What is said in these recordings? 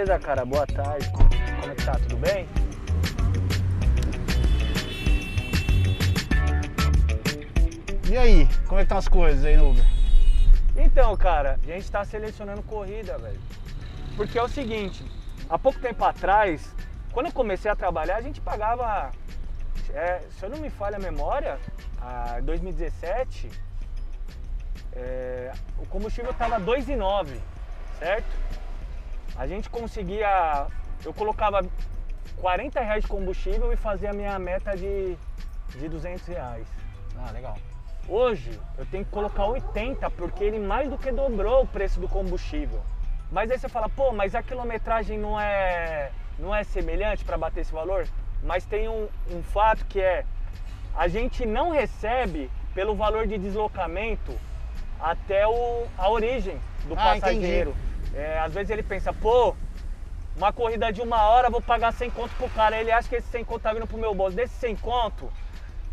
Beleza, cara? Boa tarde. Como é que tá? Tudo bem? E aí, como é que estão as coisas aí no Uber? Então, cara, a gente tá selecionando corrida, velho. Porque é o seguinte, há pouco tempo atrás, quando eu comecei a trabalhar, a gente pagava, se eu não me falha a memória, em 2017, o combustível tava 2,9, certo? A gente conseguia, eu colocava R$40 de combustível e fazia a minha meta de R$200. Ah, legal. Hoje eu tenho que colocar 80 porque ele mais do que dobrou o preço do combustível. Mas aí você fala, pô, mas a quilometragem não é semelhante para bater esse valor? Mas tem um fato que a gente não recebe pelo valor de deslocamento até a origem do passageiro. Às vezes ele pensa, pô, uma corrida de 1 hora, vou pagar 100 conto pro cara. Ele acha que esse 100 conto tá vindo pro meu bolso. Desse 100 conto,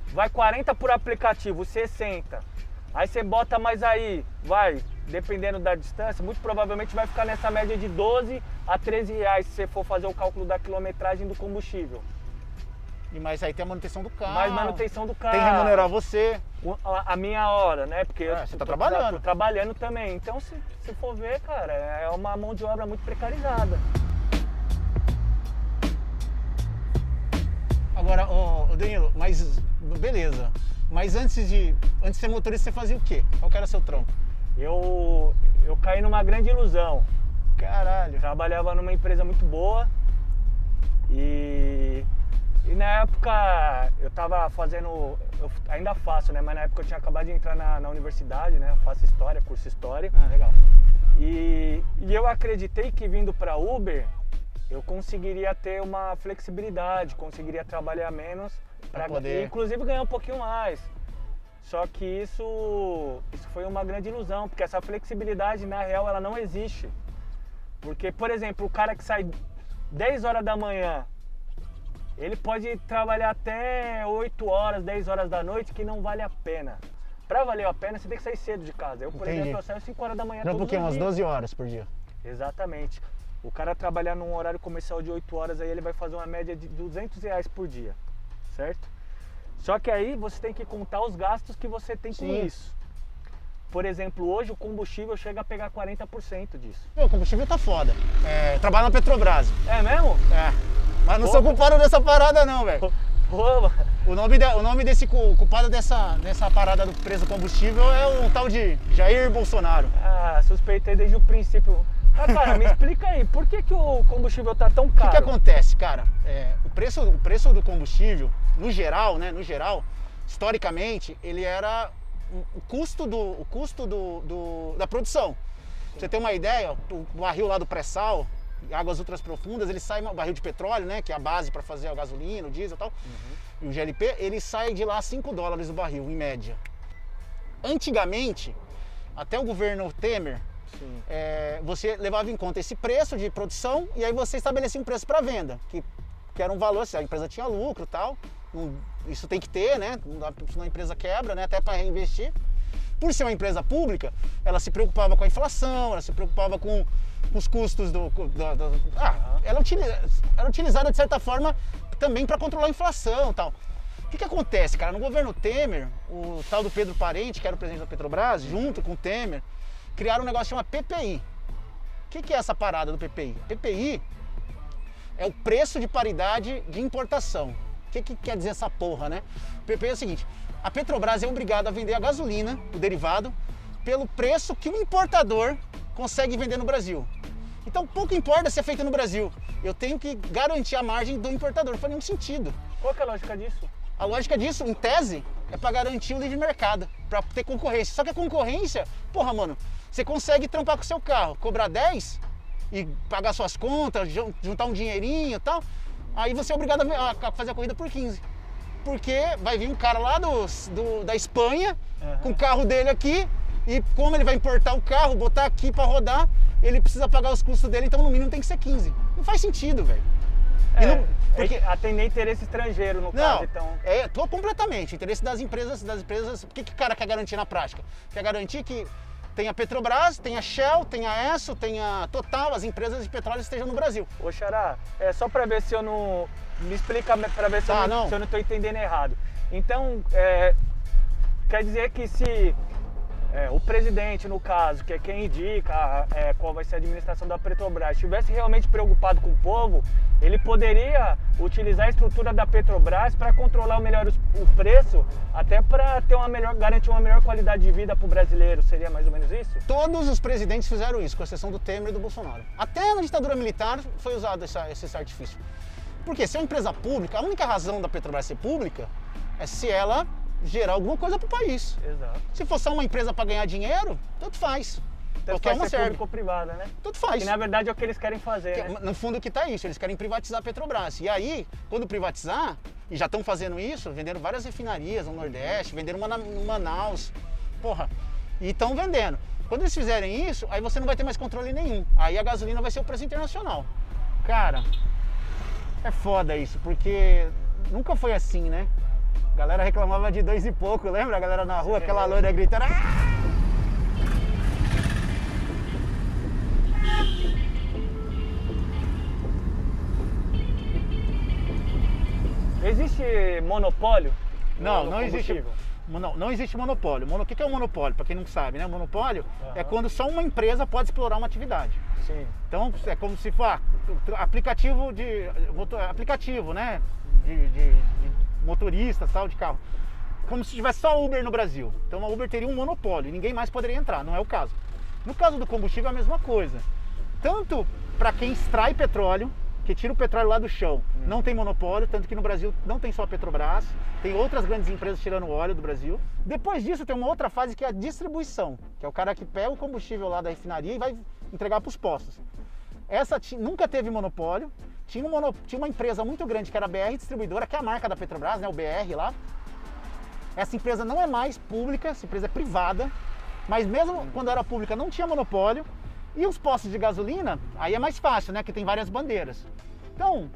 vai 40 por aplicativo, 60. Aí você bota mais aí, vai, dependendo da distância, muito provavelmente vai ficar nessa média de 12 a 13 reais se você for fazer o cálculo da quilometragem do combustível. E mais aí tem a manutenção do carro. Mais manutenção do carro. Tem que remunerar você. A minha hora, né? Porque você tá trabalhando. Tô trabalhando também. Então, se for ver, cara, é uma mão de obra muito precarizada. Agora, Danilo, mas beleza. Mas antes de ser motorista, você fazia o quê? Qual que era seu trampo? Eu caí numa grande ilusão. Caralho. Trabalhava numa empresa muito boa e na época eu tava fazendo, eu ainda faço, né? Mas na época eu tinha acabado de entrar na universidade, né? Eu faço história, curso história. Ah, legal. E eu acreditei que vindo para Uber eu conseguiria ter uma flexibilidade, conseguiria trabalhar menos para poder, inclusive ganhar um pouquinho mais. Só que isso foi uma grande ilusão, porque essa flexibilidade na real ela não existe. Porque, por exemplo, o cara que sai 10 horas da manhã, ele pode trabalhar até 8 horas, 10 horas da noite, que não vale a pena. Pra valer a pena, você tem que sair cedo de casa. Eu, por exemplo, eu saio 5 horas da manhã todos os dias. Umas 12 horas por dia. Exatamente. O cara trabalhar num horário comercial de 8 horas, aí ele vai fazer uma média de R$200 por dia, certo? Só que aí você tem que contar os gastos que você tem com isso. Por exemplo, hoje o combustível chega a pegar 40% disso. O combustível tá foda. Eu trabalho na Petrobras. É mesmo? Mas não sou culpado dessa parada não, velho. O nome desse culpado dessa parada do preço do combustível é o tal de Jair Bolsonaro. Suspeitei desde o princípio. Cara, me explica aí, por que o combustível tá tão caro? O que acontece, cara? O preço do combustível, no geral, historicamente, ele era o custo da produção. Pra você ter uma ideia, o barril lá do pré-sal, águas ultras profundas, ele sai, o barril de petróleo, né, que é a base para fazer a gasolina, o diesel e tal, e o GLP, ele sai de lá $5 o barril, em média. Antigamente, até o governo Temer, você levava em conta esse preço de produção e aí você estabelecia um preço para venda, que era um valor, se a empresa tinha lucro e tal, isso tem que ter, né? Senão a empresa quebra, né? Até para reinvestir. Por ser uma empresa pública, ela se preocupava com a inflação, ela se preocupava com os custos ela era utilizada de certa forma também para controlar a inflação e tal. O que acontece, cara? No governo Temer, o tal do Pedro Parente, que era o presidente da Petrobras, junto com o Temer, criaram um negócio chamado PPI. O que é essa parada do PPI? PPI é o preço de paridade de importação. O que quer dizer essa porra, né? O PPI é o seguinte, a Petrobras é obrigada a vender a gasolina, o derivado, pelo preço que o importador consegue vender no Brasil. Então pouco importa se é feito no Brasil, eu tenho que garantir a margem do importador, não faz nenhum sentido. Qual que é a lógica disso? A lógica disso, em tese, é para garantir o livre mercado, para ter concorrência. Só que a concorrência, porra, mano, você consegue trampar com o seu carro, cobrar 10 e pagar suas contas, juntar um dinheirinho e tal, aí você é obrigado a fazer a corrida por 15. Porque vai vir um cara lá da Espanha, com o carro dele aqui, e como ele vai importar o carro, botar aqui para rodar, ele precisa pagar os custos dele, então no mínimo tem que ser 15. Não faz sentido, velho. Porque atender interesse estrangeiro no caso, então. Completamente. Interesse das empresas. O que o cara quer garantir na prática? Quer garantir que tem a Petrobras, tem a Shell, tem a Esso, tem a Total, as empresas de petróleo estejam no Brasil. Ô Xará, só para ver se eu não... Me explica para ver se, eu não estou entendendo errado. Então, quer dizer que se o presidente, no caso, que é quem indica qual vai ser a administração da Petrobras, estivesse realmente preocupado com o povo, ele poderia utilizar a estrutura da Petrobras para controlar melhor o preço, até para ter garantir uma melhor qualidade de vida para o brasileiro. Seria mais ou menos isso? Todos os presidentes fizeram isso, com exceção do Temer e do Bolsonaro. Até na ditadura militar foi usado esse artifício. Porque se é uma empresa pública, a única razão da Petrobras ser pública é se ela gerar alguma coisa para o país. Exato. Se for só uma empresa para ganhar dinheiro, tanto faz. Qualquer uma serve. Público-privada, né? Tudo faz. Que na verdade é o que eles querem fazer, né? No fundo que tá isso, eles querem privatizar a Petrobras. E aí, quando privatizar, e já estão fazendo isso, venderam várias refinarias no Nordeste, venderam uma em Manaus, porra, e estão vendendo. Quando eles fizerem isso, aí você não vai ter mais controle nenhum. Aí a gasolina vai ser o preço internacional. Cara, é foda isso, porque nunca foi assim, né? A galera reclamava de 2 e pouco, lembra? A galera na rua, aquela loira gritando... "Ah!" Existe monopólio? Não existe. Não existe monopólio. O que é um monopólio? Para quem não sabe, né? Monopólio é quando só uma empresa pode explorar uma atividade. Sim. Então é como se for aplicativo, né? De motoristas, tal, de carro. Como se tivesse só Uber no Brasil. Então a Uber teria um monopólio, ninguém mais poderia entrar, não é o caso. No caso do combustível é a mesma coisa. Tanto para quem extrai petróleo, que tira o petróleo lá do chão, não tem monopólio, tanto que no Brasil não tem só a Petrobras, tem outras grandes empresas tirando o óleo do Brasil. Depois disso tem uma outra fase que é a distribuição, que é o cara que pega o combustível lá da refinaria e vai entregar para os postos. Essa nunca teve monopólio, tinha uma empresa muito grande que era a BR Distribuidora, que é a marca da Petrobras, né, o BR lá. Essa empresa não é mais pública, essa empresa é privada, mas mesmo quando era pública não tinha monopólio. E os postos de gasolina, aí é mais fácil, né? Que tem várias bandeiras. Então,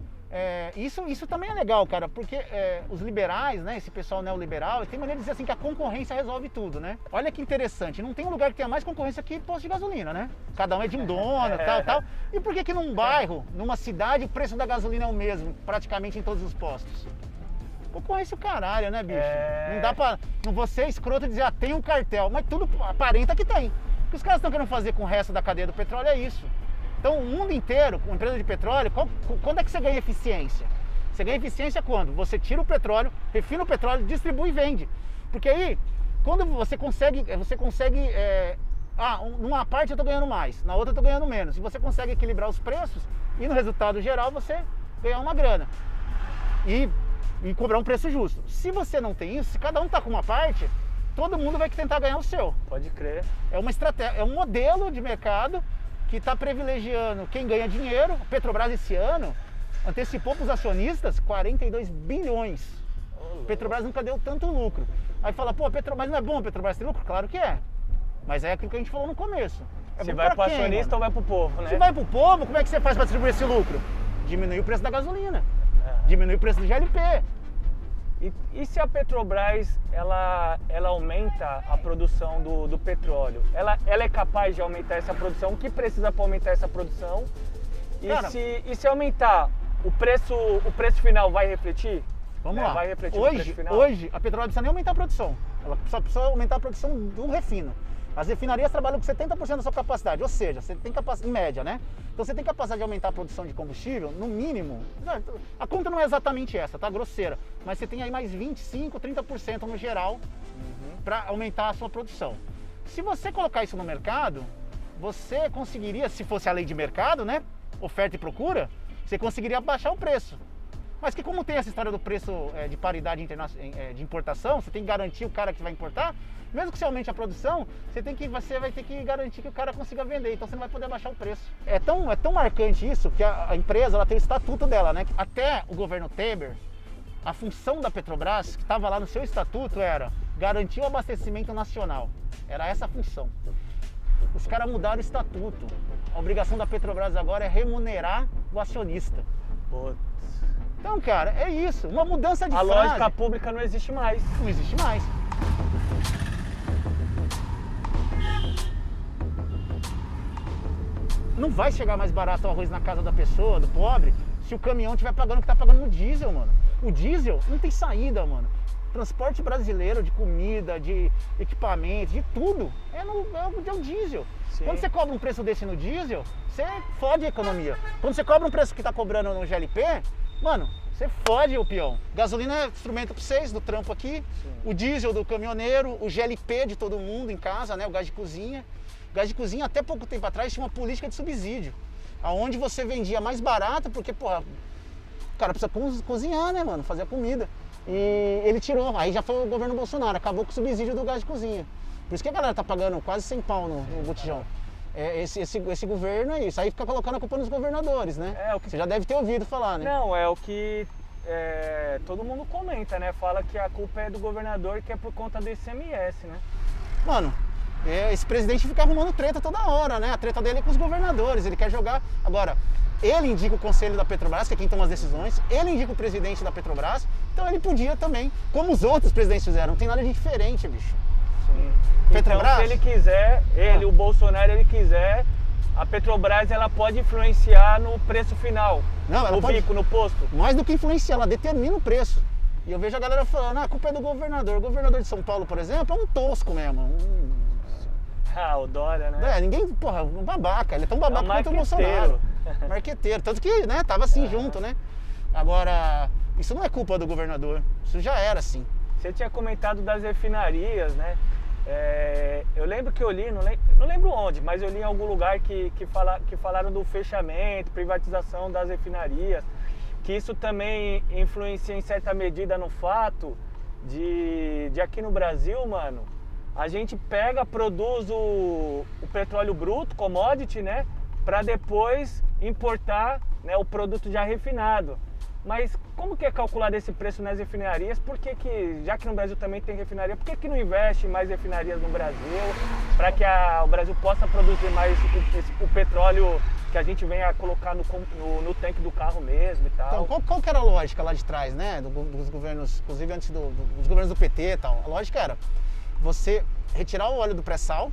isso também é legal, cara, porque os liberais, né? Esse pessoal neoliberal, tem maneira de dizer assim que a concorrência resolve tudo, né? Olha que interessante, não tem um lugar que tenha mais concorrência que posto de gasolina, né? Cada um é de um dono, tal. E por que num bairro, numa cidade, o preço da gasolina é o mesmo, praticamente em todos os postos? Concorrência o caralho, né, bicho? Não dá pra... Não vou ser escroto e dizer, tem um cartel, mas tudo aparenta que tem. O que os caras estão querendo fazer com o resto da cadeia do petróleo é isso. Então, o mundo inteiro, com empresa de petróleo, quando é que você ganha eficiência? Você ganha eficiência quando? Você tira o petróleo, refina o petróleo, distribui e vende. Porque aí, quando você consegue numa parte eu estou ganhando mais, na outra eu estou ganhando menos. E você consegue equilibrar os preços e no resultado geral você ganhar uma grana. E cobrar um preço justo. Se você não tem isso, se cada um está com uma parte, todo mundo vai tentar ganhar o seu. Pode crer. É uma estratégia, é um modelo de mercado que está privilegiando quem ganha dinheiro. A Petrobras esse ano antecipou para os acionistas 42 bilhões. Petrobras nunca deu tanto lucro. Aí fala, pô, mas não é bom a Petrobras ter lucro? Claro que é. Mas é aquilo que a gente falou no começo. Se vai para o acionista ou vai para o povo, né? Se vai para o povo, como é que você faz para distribuir esse lucro? Diminui o preço da gasolina. Diminui o preço do GLP. E se a Petrobras ela aumenta a produção do petróleo? Ela é capaz de aumentar essa produção? O que precisa para aumentar essa produção? E se aumentar, o preço final vai refletir? Vamos lá. Vai refletir no preço final? Hoje a Petrobras não precisa nem aumentar a produção. Ela só precisa aumentar a produção do refino. As refinarias trabalham com 70% da sua capacidade, ou seja, você tem capacidade, em média, né? Então você tem capacidade de aumentar a produção de combustível, no mínimo, a conta não é exatamente essa, tá? Grosseira, mas você tem aí mais 25%, 30% no geral para aumentar a sua produção. Se você colocar isso no mercado, você conseguiria, se fosse a lei de mercado, né? Oferta e procura, você conseguiria baixar o preço. Mas que como tem essa história do preço de paridade de importação, você tem que garantir o cara que vai importar, mesmo que você aumente a produção, você vai ter que garantir que o cara consiga vender, então você não vai poder baixar o preço. É tão marcante isso que a empresa ela tem o estatuto dela, né? Até o governo Temer, a função da Petrobras, que estava lá no seu estatuto, era garantir o abastecimento nacional. Era essa a função. Os caras mudaram o estatuto. A obrigação da Petrobras agora é remunerar o acionista. Então, cara, é isso. Uma mudança de frase. A lógica pública não existe mais. Não existe mais. Não vai chegar mais barato o arroz na casa da pessoa, do pobre, se o caminhão estiver pagando o que tá pagando no diesel, mano. O diesel não tem saída, mano. Transporte brasileiro de comida, de equipamentos, de tudo, é o diesel. Sim. Quando você cobra um preço desse no diesel, você fode a economia. Quando você cobra um preço que tá cobrando no GLP, mano, você fode o peão. Gasolina é instrumento pra vocês, do trampo aqui. Sim. O diesel do caminhoneiro, o GLP de todo mundo em casa, né? O gás de cozinha. O gás de cozinha, até pouco tempo atrás, tinha uma política de subsídio. Onde você vendia mais barato, porque, porra, o cara precisa cozinhar, né, mano? Fazer a comida. E ele tirou. Aí já foi o governo Bolsonaro, acabou com o subsídio do gás de cozinha. Por isso que a galera tá pagando quase 100 pau no botijão. Esse governo é isso. Aí fica colocando a culpa nos governadores, né? Você já deve ter ouvido falar, né? Não, é o que todo mundo comenta, né? Fala que a culpa é do governador, que é por conta do ICMS, né? Mano, esse presidente fica arrumando treta toda hora, né? A treta dele é com os governadores, ele quer jogar. Agora, ele indica o conselho da Petrobras, que é quem toma as decisões, ele indica o presidente da Petrobras, então ele podia também, como os outros presidentes fizeram, não tem nada de diferente, bicho. Sim. Petrobras? Então, se ele quiser, o Bolsonaro, ele quiser, a Petrobras, ela pode influenciar no preço final, Não, ela no pode, bico, no posto. mais do que influenciar, ela determina o preço. E eu vejo a galera falando, a culpa é do governador. O governador de São Paulo, por exemplo, é um tosco mesmo. O Dória, né? Ninguém, porra, um babaca. Ele é tão babaca quanto o Bolsonaro. Marqueteiro. Tanto que, né, tava assim junto, né? Agora, isso não é culpa do governador. Isso já era assim. Você tinha comentado das refinarias, né? Eu lembro que eu li, não lembro onde, mas eu li em algum lugar que falaram do fechamento, privatização das refinarias, que isso também influencia em certa medida no fato de aqui no Brasil, mano, a gente produz o petróleo bruto, commodity, né, para depois importar, né, o produto já refinado. Mas como que é calculado esse preço nas refinarias? Por que, já que no Brasil também tem refinaria, por que não investe em mais refinarias no Brasil para que o Brasil possa produzir mais o petróleo que a gente venha colocar no tanque do carro mesmo e tal? Então, qual que era a lógica lá de trás, né? Dos governos, inclusive antes dos governos do PT e tal. A lógica era você retirar o óleo do pré-sal,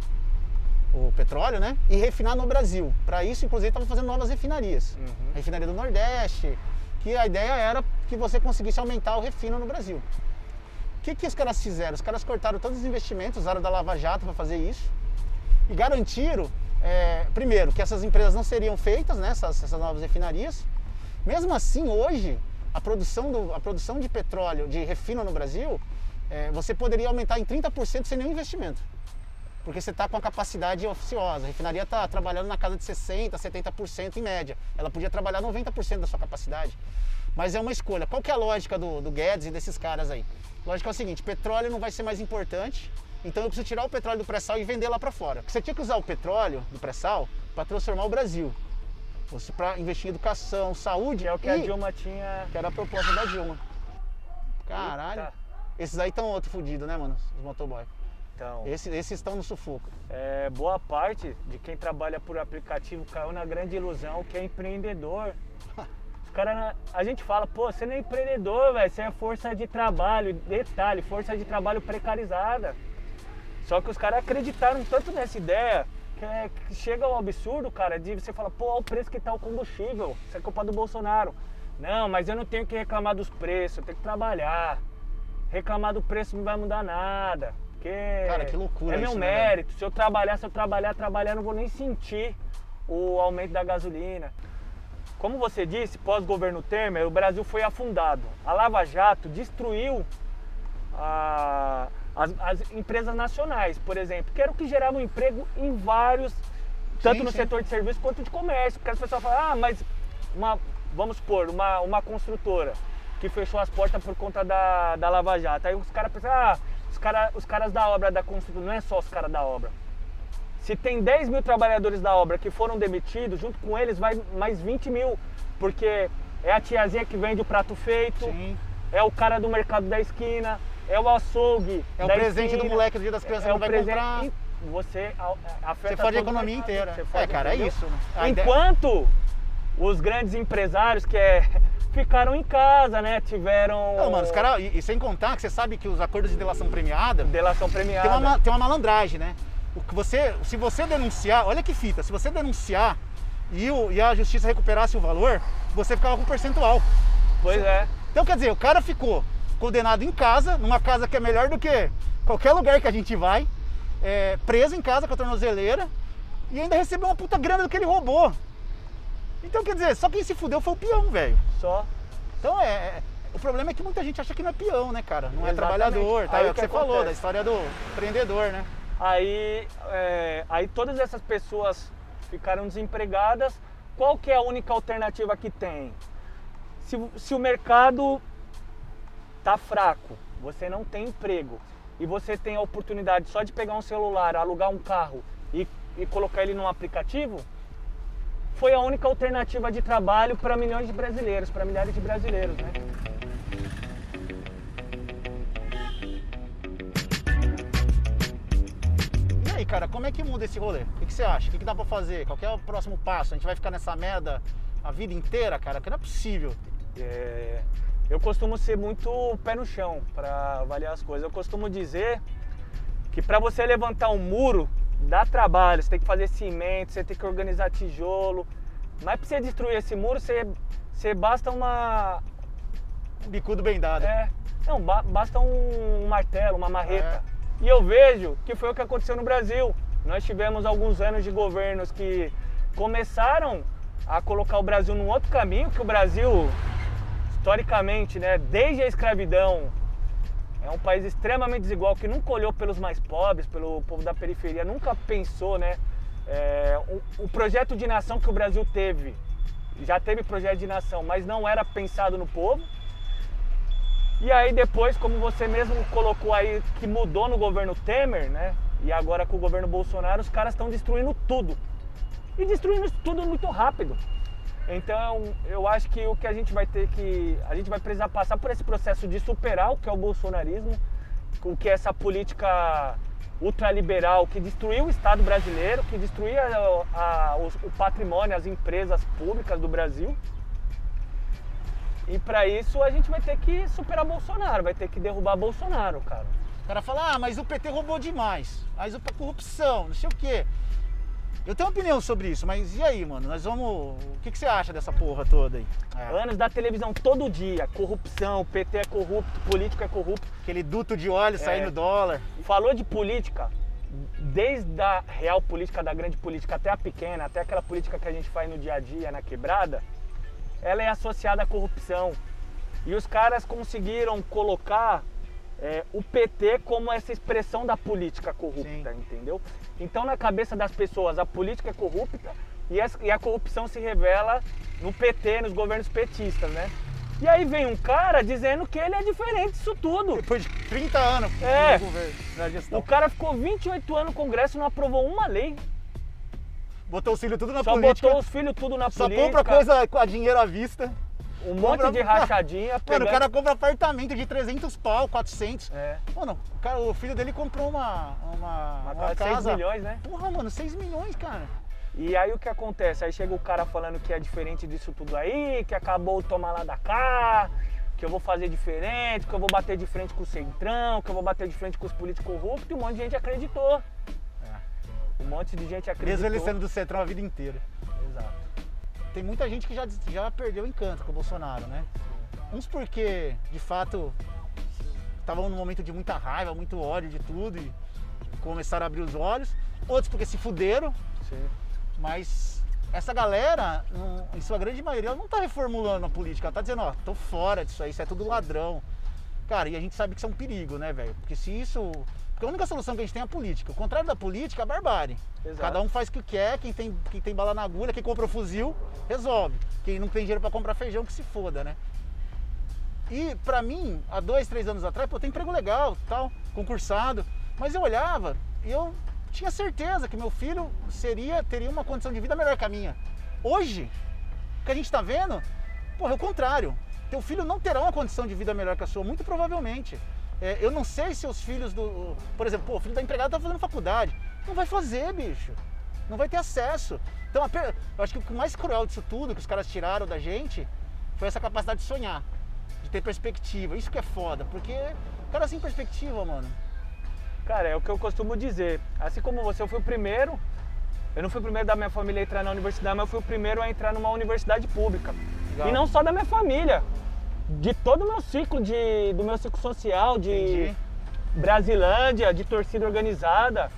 o petróleo, né? E refinar no Brasil. Para isso, inclusive, estavam fazendo novas refinarias. Uhum. A refinaria do Nordeste, que a ideia era que você conseguisse aumentar o refino no Brasil. O que os caras fizeram? Os caras cortaram todos os investimentos, usaram da Lava Jato para fazer isso e garantiram, primeiro, que essas empresas não seriam feitas, né, essas novas refinarias. Mesmo assim, hoje, a produção de petróleo, de refino no Brasil, você poderia aumentar em 30% sem nenhum investimento. Porque você está com a capacidade ociosa. A refinaria está trabalhando na casa de 60%, 70% em média. Ela podia trabalhar 90% da sua capacidade. Mas é uma escolha. Qual que é a lógica do Guedes e desses caras aí? A lógica é o seguinte, petróleo não vai ser mais importante, então eu preciso tirar o petróleo do pré-sal e vender lá para fora. Você tinha que usar o petróleo do pré-sal para transformar o Brasil. Para investir em educação, saúde. Que é o que a Dilma tinha... Que era a proposta da Dilma. Caralho. Eita. Esses aí estão outro fudido, né, mano? Os motoboy. Então, esses estão no sufoco. Boa parte de quem trabalha por aplicativo caiu na grande ilusão que é empreendedor. Os cara, a gente fala, pô, você não é empreendedor, velho, você é força de trabalho. Detalhe, força de trabalho precarizada. Só que os caras acreditaram tanto nessa ideia que chega ao absurdo, cara, de você falar, pô, olha o preço que tá o combustível, isso é culpa do Bolsonaro. Não, mas eu não tenho que reclamar dos preços, eu tenho que trabalhar. Reclamar do preço não vai mudar nada. Cara, que loucura é meu isso, mérito. Né? Se eu trabalhar, não vou nem sentir o aumento da gasolina. Como você disse, pós-governo Temer, o Brasil foi afundado. A Lava Jato destruiu as empresas nacionais, por exemplo, que era o que gerava um emprego em vários, tanto no setor de serviço quanto de comércio. Porque as pessoas falam, mas vamos supor, uma construtora que fechou as portas por conta da Lava Jato. Aí os caras pensam, os caras da obra da construção, não é só os caras da obra. Se tem 10 mil trabalhadores da obra que foram demitidos, junto com eles vai mais 20 mil, porque é a tiazinha que vende o prato feito, Sim. É o cara do mercado da esquina, é o açougue é o da presente esquina, do moleque do dia das crianças, não vai comprar. Você afeta fode a todo o economia mercado, inteira. fode, Cara, entendeu? é isso. Enquanto os grandes empresários ficaram em casa, né? Tiveram... Não, mano, os caras... E sem contar que você sabe que os acordos de delação premiada... Delação premiada. Tem uma malandragem, né? Se você denunciar... Olha que fita. Se você denunciar e a justiça recuperasse o valor, você ficava com um percentual. Pois é. Então, quer dizer, o cara ficou condenado em casa, numa casa que é melhor do que qualquer lugar que a gente vai, preso em casa com a tornozeleira, e ainda recebeu uma puta grana do que ele roubou. Então, quer dizer, só quem se fudeu foi o peão, velho. Só. Então, o problema é que muita gente acha que não é peão, né, cara? Não é Exatamente. trabalhador, tá? Aí É o o que que você falou, acontece? da história do empreendedor, né? Aí todas essas pessoas ficaram desempregadas. Qual que é a única alternativa que tem? Se o mercado tá fraco, você não tem emprego e você tem a oportunidade só de pegar um celular, alugar um carro e colocar ele num aplicativo, foi a única alternativa de trabalho para milhões de brasileiros, para milhares de brasileiros, né? E aí, cara, como é que muda esse rolê? O que você acha? O que dá pra fazer? Qual que é o próximo passo? A gente vai ficar nessa merda a vida inteira, cara? Que não é possível. Eu costumo ser muito pé no chão para avaliar as coisas. Eu costumo dizer que para você levantar um muro dá trabalho, você tem que fazer cimento, você tem que organizar tijolo. Mas para você destruir esse muro, você basta uma... Um bicudo bem dado. Basta um martelo, uma marreta. E eu vejo que foi o que aconteceu no Brasil. Nós tivemos alguns anos de governos que começaram a colocar o Brasil num outro caminho, que o Brasil, historicamente, né, desde a escravidão, é um país extremamente desigual, que nunca olhou pelos mais pobres, pelo povo da periferia, nunca pensou, né? O projeto de nação que o Brasil teve, já teve projeto de nação, mas não era pensado no povo. E aí depois, como você mesmo colocou aí, que mudou no governo Temer, né? E agora com o governo Bolsonaro, os caras estão destruindo tudo. E destruindo tudo muito rápido. Então, eu acho que o que a gente vai precisar passar por esse processo de superar o que é o bolsonarismo, o que é essa política ultraliberal que destruiu o Estado brasileiro, que destruiu o patrimônio, as empresas públicas do Brasil. E para isso a gente vai ter que superar Bolsonaro, vai ter que derrubar Bolsonaro, cara. O cara fala, mas o PT roubou demais, mas a corrupção, não sei o quê. Eu tenho uma opinião sobre isso, mas e aí, mano? O que você acha dessa porra toda aí? Anos da televisão todo dia, corrupção, o PT é corrupto, político é corrupto. Aquele duto de óleo saindo dólar. Falou de política, desde a real política, da grande política até a pequena, até aquela política que a gente faz no dia a dia, na quebrada, ela é associada à corrupção. E os caras conseguiram colocar o PT como essa expressão da política corrupta, sim, entendeu? Então na cabeça das pessoas a política é corrupta e a corrupção se revela no PT, nos governos petistas, né? E aí vem um cara dizendo que ele é diferente disso tudo. Depois de 30 anos no governo, na gestão. O cara ficou 28 anos no Congresso e não aprovou uma lei. Botou os filhos tudo na política. Só botou os filhos tudo na política. Só compra coisa com a dinheiro à vista. Um monte de rachadinha. Mano, o cara compra apartamento de 300 pau, 400. Mano, o filho dele comprou uma casa. 6 milhões, né? Porra, mano, 6 milhões, cara. E aí o que acontece? Aí chega o cara falando que é diferente disso tudo aí, que acabou o toma lá da cá, que eu vou fazer diferente, que eu vou bater de frente com o Centrão, que eu vou bater de frente com os políticos corruptos, e um monte de gente acreditou. Um monte de gente acreditou. Mesmo ele sendo do Centrão a vida inteira. Exato. Tem muita gente que já perdeu o encanto com o Bolsonaro, né? Uns porque, de fato, estavam num momento de muita raiva, muito ódio de tudo e começaram a abrir os olhos. Outros porque se fuderam. Sim. Mas essa galera, em sua grande maioria, ela não tá reformulando a política. Ela tá dizendo, tô fora disso aí, isso é tudo ladrão. Cara, e a gente sabe que isso é um perigo, né, velho? Porque se isso... Porque a única solução que a gente tem é a política. O contrário da política é a barbárie. Exato. Cada um faz o que quer, quem tem bala na agulha, quem compra o fuzil, resolve. Quem não tem dinheiro pra comprar feijão, que se foda, né? E pra mim, há 2, 3 anos atrás, eu tenho emprego legal, tal, concursado. Mas eu olhava e eu tinha certeza que meu filho teria uma condição de vida melhor que a minha. Hoje, o que a gente tá vendo, porra, é o contrário. Teu filho não terá uma condição de vida melhor que a sua, muito provavelmente. Eu não sei se os filhos por exemplo, o filho da empregada tá fazendo faculdade. Não vai fazer, bicho. Não vai ter acesso. Então, eu acho que o mais cruel disso tudo que os caras tiraram da gente foi essa capacidade de sonhar, de ter perspectiva. Isso que é foda, porque o cara sem perspectiva, mano. Cara, é o que eu costumo dizer. Assim como você, eu fui o primeiro Eu não fui o primeiro da minha família a entrar na universidade, mas eu fui o primeiro a entrar numa universidade pública. Legal. E não só da minha família, de todo o meu ciclo, do meu ciclo social, de Entendi. Brasilândia, de torcida organizada.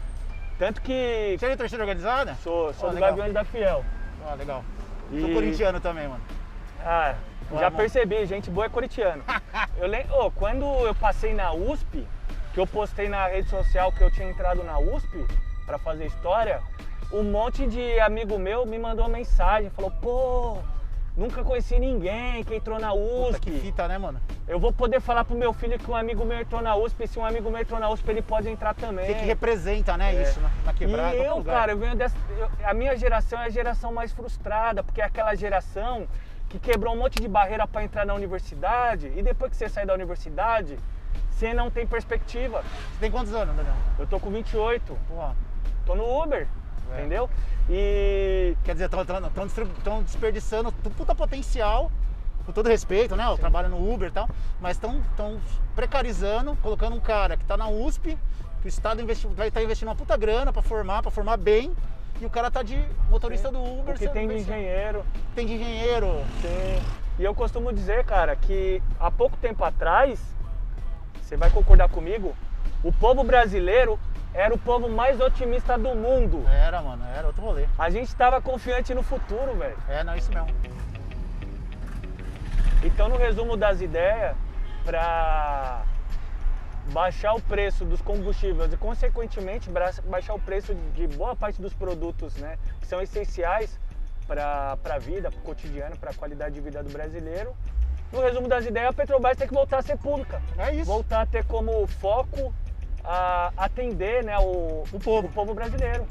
Tanto que Você é de torcida organizada? sou do legal. Gaviões da Fiel. Ah, legal. E- Sou corintiano também, mano. Ah, Ué, já mano. percebi, gente boa é corintiano. Quando eu passei na USP, que eu postei na rede social que eu tinha entrado na USP pra fazer história, um monte de amigo meu me mandou mensagem, falou, pô, nunca conheci ninguém que entrou na Puta, que USP. fita, né, mano? Eu vou poder falar pro meu filho que um amigo meu entrou na USP, e se um amigo meu entrou na USP, ele pode entrar também. Tem que representa, né, isso, na quebrada. E qualquer eu, lugar. cara, eu venho a minha geração é a geração mais frustrada, porque é aquela geração que quebrou um monte de barreira para entrar na universidade e depois que você sai da universidade, você não tem perspectiva. Você tem quantos anos, Daniel? Eu tô com 28, Porra. tô no Uber, É. entendeu? E Quer dizer, estão desperdiçando puta potencial, com todo respeito, né? Eu trabalho no Uber e tal, mas estão precarizando, colocando um cara que tá na USP, que o Estado vai estar investindo uma puta grana pra formar bem, e o cara tá de motorista do Uber. o que tem de engenheiro. Tem de engenheiro. Sim. E eu costumo dizer, cara, que há pouco tempo atrás, você vai concordar comigo, o povo brasileiro era o povo mais otimista do mundo. Era, mano, era outro rolê. A gente estava confiante no futuro, velho. É, não, isso mesmo. Então, no resumo das ideias, para baixar o preço dos combustíveis e, consequentemente, baixar o preço de boa parte dos produtos, né, que são essenciais para a vida, para o cotidiano, para a qualidade de vida do brasileiro. No resumo das ideias, a Petrobras tem que voltar a ser pública. É isso. Voltar a ter como foco atender, né, o povo brasileiro.